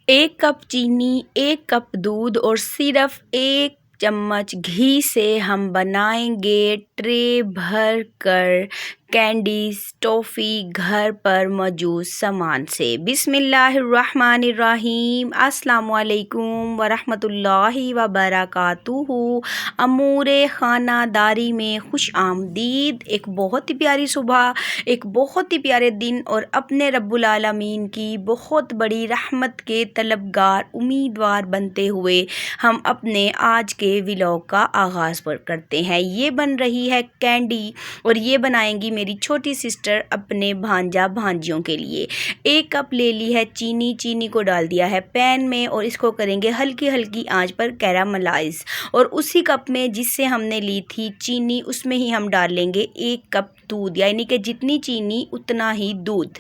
1 cup चीनी, 1 cup दूध और सिर्फ 1 चम्मच घी से हम बनाएंगे ट्रे भर कर कैंडीज टॉफ़ी घर पर मौजूद सामान से। बिस्मिल्लाहिर्रहमानिर्रहीम। अस्सलामु अलैकुम वरहमतुल्लाहि वबरकातुहू। अमूरे खानादारी में खुश आमदीद। एक बहुत ही प्यारी सुबह, एक बहुत ही प्यारे दिन और अपने रब्बुल आलमीन की बहुत बड़ी रहमत के तलबगार उम्मीदवार बनते हुए हम अपने आज के व्लॉग का आगाज़ करते हैं। ये बन रही है कैंडी और ये बनाएंगी मेरी छोटी सिस्टर अपने भांजा भांजियों के लिए। 1 कप ले ली है चीनी, चीनी को डाल दिया है पैन में और इसको करेंगे हल्की हल्की आंच पर कैरामलाइज। और उसी कप में जिससे हमने ली थी चीनी उसमें ही हम डाल लेंगे 1 कप दूध, यानी कि जितनी चीनी उतना ही दूध।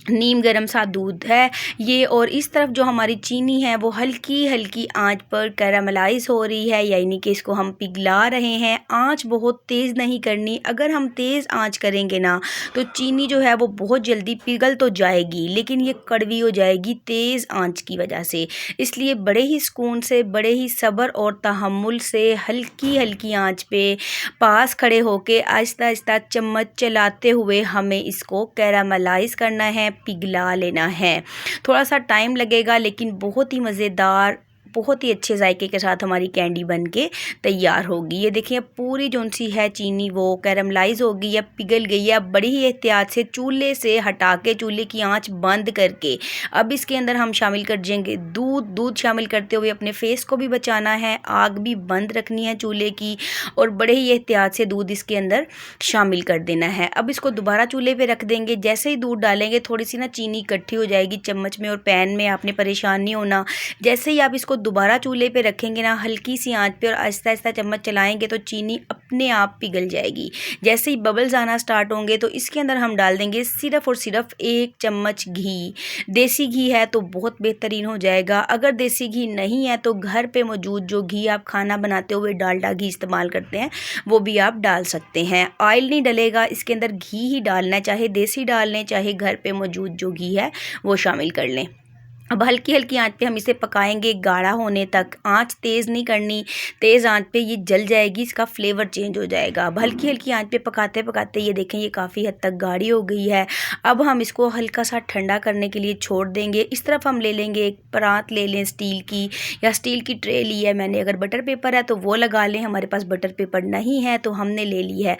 नीम गरम सा दूध है ये। और इस तरफ जो हमारी चीनी है वो हल्की हल्की आंच पर कैरामलाइज हो रही है, यानी कि इसको हम पिघला रहे हैं। आंच बहुत तेज़ नहीं करनी, अगर हम तेज़ आंच करेंगे ना तो चीनी जो है वो बहुत जल्दी पिघल तो जाएगी लेकिन ये कड़वी हो जाएगी तेज़ आंच की वजह से। इसलिए बड़े ही सुकून से, बड़े ही सब्र और तहम्मुल से हल्की हल्की आंच पे पास खड़े होके आहिस्ता आहिस्ता चम्मच चलाते हुए हमें इसको कैरामलाइज करना है, पिघला लेना है। थोड़ा सा टाइम लगेगा लेकिन बहुत ही मज़ेदार, बहुत ही अच्छे जायके के साथ हमारी कैंडी बनके तैयार होगी। ये देखिए पूरी जोन सी है चीनी वो कैरामलाइज हो गई है, पिघल गई है। अब बड़ी ही एहतियात से चूल्हे से हटा के चूल्हे की आंच बंद करके अब इसके अंदर हम शामिल कर देंगे दूध। दूध शामिल करते हुए अपने फेस को भी बचाना है, आग भी बंद रखनी है चूल्हे की और बड़े ही एहतियात से दूध इसके अंदर शामिल कर देना है। अब इसको दोबारा चूल्हे पे रख देंगे। जैसे ही दूध डालेंगे थोड़ी सी ना चीनी इकट्ठी हो जाएगी चम्मच में और पैन में, आपने परेशान नहीं होना। जैसे ही आप इसको दोबारा चूल्हे पे रखेंगे ना हल्की सी आंच पे और आहिस्ता आहिस्ता चम्मच चलाएंगे तो चीनी अपने आप पिघल जाएगी। जैसे ही बबल्स आना स्टार्ट होंगे तो इसके अंदर हम डाल देंगे सिर्फ और सिर्फ 1 चम्मच घी। देसी घी है तो बहुत बेहतरीन हो जाएगा, अगर देसी घी नहीं है तो घर पे मौजूद जो घी आप खाना बनाते हुए डालडा घी इस्तेमाल करते हैं वो भी आप डाल सकते हैं। ऑयल नहीं डलेगा, इसके अंदर घी ही डालना है, चाहे देसी डाल लें चाहे घर पे मौजूद जो घी है वो शामिल कर लें। अब हल्की हल्की आंच पे हम इसे पकाएंगे गाढ़ा होने तक। आंच तेज़ नहीं करनी, तेज़ आंच पे ये जल जाएगी, इसका फ्लेवर चेंज हो जाएगा। अब हल्की हल्की आंच पे पकाते पकाते ये देखें ये काफ़ी हद तक गाढ़ी हो गई है। अब हम इसको हल्का सा ठंडा करने के लिए छोड़ देंगे। इस तरफ हम ले लेंगे एक परात ले लें स्टील की, या स्टील की ट्रे ली है मैंने। अगर बटर पेपर है तो वो लगा लें, हमारे पास बटर पेपर नहीं है तो हमने ले ली है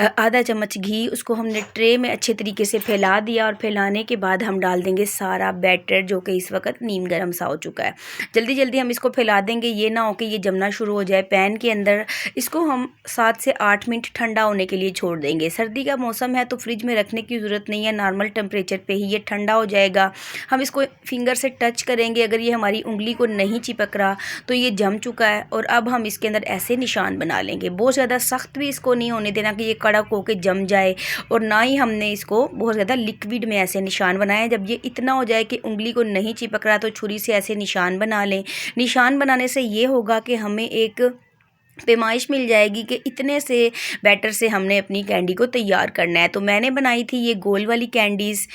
आधा चम्मच घी। उसको हमने ट्रे में अच्छे तरीके से फैला दिया और फैलाने के बाद हम डाल देंगे सारा बैटर जो कि इस वक्त नीम गर्म सा हो चुका है। जल्दी जल्दी हम इसको फैला देंगे, ये ना हो कि ये जमना शुरू हो जाए पैन के अंदर। इसको हम 7 से 8 मिनट ठंडा होने के लिए छोड़ देंगे। सर्दी का मौसम है तो फ्रिज में रखने की ज़रूरत नहीं है, नॉर्मल टेम्परेचर पे ही ये ठंडा हो जाएगा। हम इसको फिंगर से टच करेंगे, अगर ये हमारी उंगली को नहीं चिपक रहा तो ये जम चुका है। और अब हम इसके अंदर ऐसे निशान बना लेंगे। बहुत ज़्यादा सख्त भी इसको नहीं होने देना कि ये कड़क होकर जम जाए, और ना ही हमने इसको बहुत ज़्यादा लिक्विड में ऐसे निशान बनाए। जब ये इतना हो जाए कि उंगली को नहीं चिपक रहा तो छुरी से ऐसे निशान बना लें। निशान बनाने से ये होगा कि हमें एक पैमाइश मिल जाएगी कि इतने से बैटर से हमने अपनी कैंडी को तैयार करना है। तो मैंने बनाई थी ये गोल वाली कैंडीज़।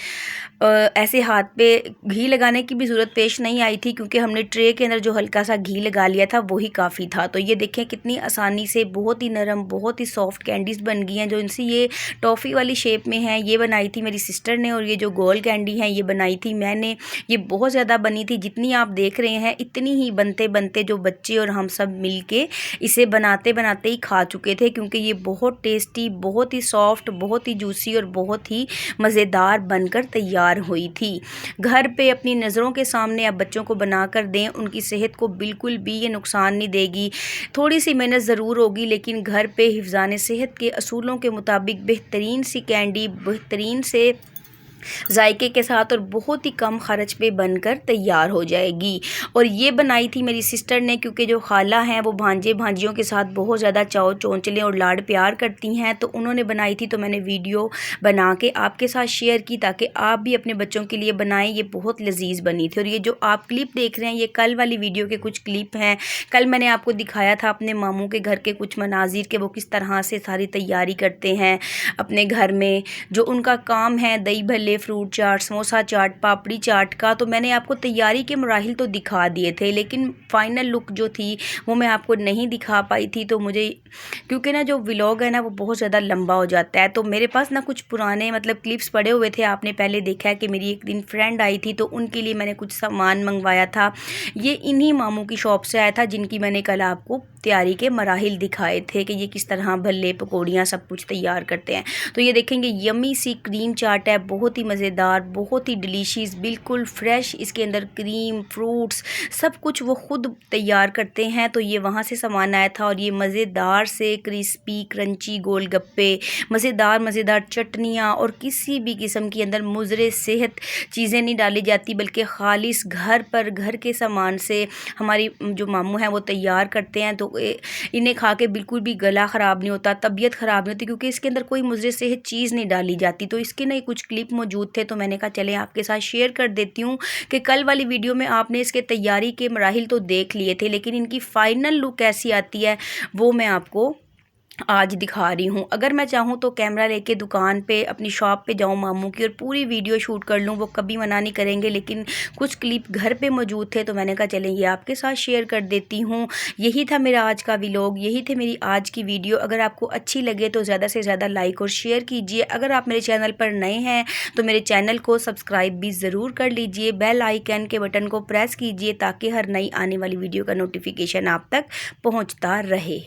ऐसे हाथ पे घी लगाने की भी ज़रूरत पेश नहीं आई थी क्योंकि हमने ट्रे के अंदर जो हल्का सा घी लगा लिया था वही काफ़ी था। तो ये देखें कितनी आसानी से बहुत ही नरम, बहुत ही सॉफ्ट कैंडीज़ बन गई हैं। जो इनसे ये टॉफ़ी वाली शेप में है, ये बनाई थी मेरी सिस्टर ने, और ये जो गोल कैंडी है ये बनाई थी मैंने। ये बहुत ज़्यादा बनी थी, जितनी आप देख रहे हैं इतनी ही बनते बनते जो बच्चे और हम सब मिल के इसे बनाते बनाते ही खा चुके थे, क्योंकि ये बहुत टेस्टी, बहुत ही सॉफ्ट, बहुत ही जूसी और बहुत ही मज़ेदार बनकर तैयार हुई थी। घर पे अपनी नज़रों के सामने आप बच्चों को बना कर दें, उनकी सेहत को बिल्कुल भी ये नुकसान नहीं देगी। थोड़ी सी मेहनत ज़रूर होगी लेकिन घर पे हिफ्ज़ान सेहत के असूलों के मुताबिक बेहतरीन सी कैंडी, बेहतरीन से जायके के साथ और बहुत ही कम खर्च पे बनकर तैयार हो जाएगी। और ये बनाई थी मेरी सिस्टर ने, क्योंकि जो खाला हैं वो भांजे भांजियों के साथ बहुत ज़्यादा चाव चौंचले और लाड प्यार करती हैं, तो उन्होंने बनाई थी। तो मैंने वीडियो बना के आपके साथ शेयर की ताकि आप भी अपने बच्चों के लिए बनाएं। ये बहुत लजीज बनी थी। और ये जो आप क्लिप देख रहे हैं ये कल वाली वीडियो के कुछ क्लिप हैं। कल मैंने आपको दिखाया था अपने मामू के घर के कुछ मनाजिर के, वो किस तरह से सारी तैयारी करते हैं अपने घर में। जो उनका काम है दही भल्ले भल्ले, फ्रूट चाट, समोसा चाट, पापड़ी चाट का तो मैंने आपको तैयारी के मराहिल तो दिखा दिए थे, लेकिन फ़ाइनल लुक जो थी वो मैं आपको नहीं दिखा पाई थी। तो मुझे क्योंकि ना जो व्लॉग है ना वो बहुत ज़्यादा लंबा हो जाता है, तो मेरे पास ना कुछ पुराने मतलब क्लिप्स पड़े हुए थे। आपने पहले देखा है कि मेरी एक दिन फ्रेंड आई थी तो उनके लिए मैंने कुछ सामान मंगवाया था। ये इन्हीं मामू की शॉप से आया था जिनकी मैंने कल आपको तैयारी के मराहिल दिखाए थे कि ये किस तरह भल्ले, पकौड़ियाँ सब कुछ तैयार करते हैं। तो ये देखेंगे यम्मी सी क्रीम चाट है, बहुत ही मज़ेदार, बहुत ही डिलीशियस, बिल्कुल फ्रेश। इसके अंदर क्रीम, फ्रूट्स सब कुछ वो खुद तैयार करते हैं। तो ये वहाँ से सामान आया था और ये मज़ेदार से क्रिस्पी क्रंची गोलगप्पे, मज़ेदार मज़ेदार चटनियाँ और किसी भी किस्म के अंदर मुज़रे सेहत चीज़ें नहीं डाली जाती, बल्कि खालिस घर पर घर के सामान से हमारी जो मामू हैं वो तैयार करते हैं। तो इन्हें खा के बिल्कुल भी गला ख़राब नहीं होता, तबीयत ख़राब नहीं होती, क्योंकि इसके अंदर कोई मुज़रे सेहत चीज़ नहीं डाली जाती। तो इसके ना कुछ क्लिप मौजूद थे तो मैंने कहा चलें आपके साथ शेयर कर देती हूँ कि कल वाली वीडियो में आपने इसके तैयारी के मराहिल तो देख लिए थे, लेकिन इनकी फ़ाइनल लुक कैसी आती है वो मैं आपको आज दिखा रही हूँ। अगर मैं चाहूँ तो कैमरा लेके दुकान पे अपनी शॉप पे जाऊँ मामू की और पूरी वीडियो शूट कर लूँ, वो कभी मना नहीं करेंगे, लेकिन कुछ क्लिप घर पे मौजूद थे तो मैंने कहा चलें ये आपके साथ शेयर कर देती हूँ। यही था मेरा आज का व्लॉग, यही थी मेरी आज की वीडियो। अगर आपको अच्छी लगे तो ज़्यादा से ज़्यादा लाइक और शेयर कीजिए। अगर आप मेरे चैनल पर नए हैं तो मेरे चैनल को सब्सक्राइब भी ज़रूर कर लीजिए, बेल आइकन के बटन को प्रेस कीजिए ताकि हर नई आने वाली वीडियो का नोटिफिकेशन आप तक पहुँचता रहे।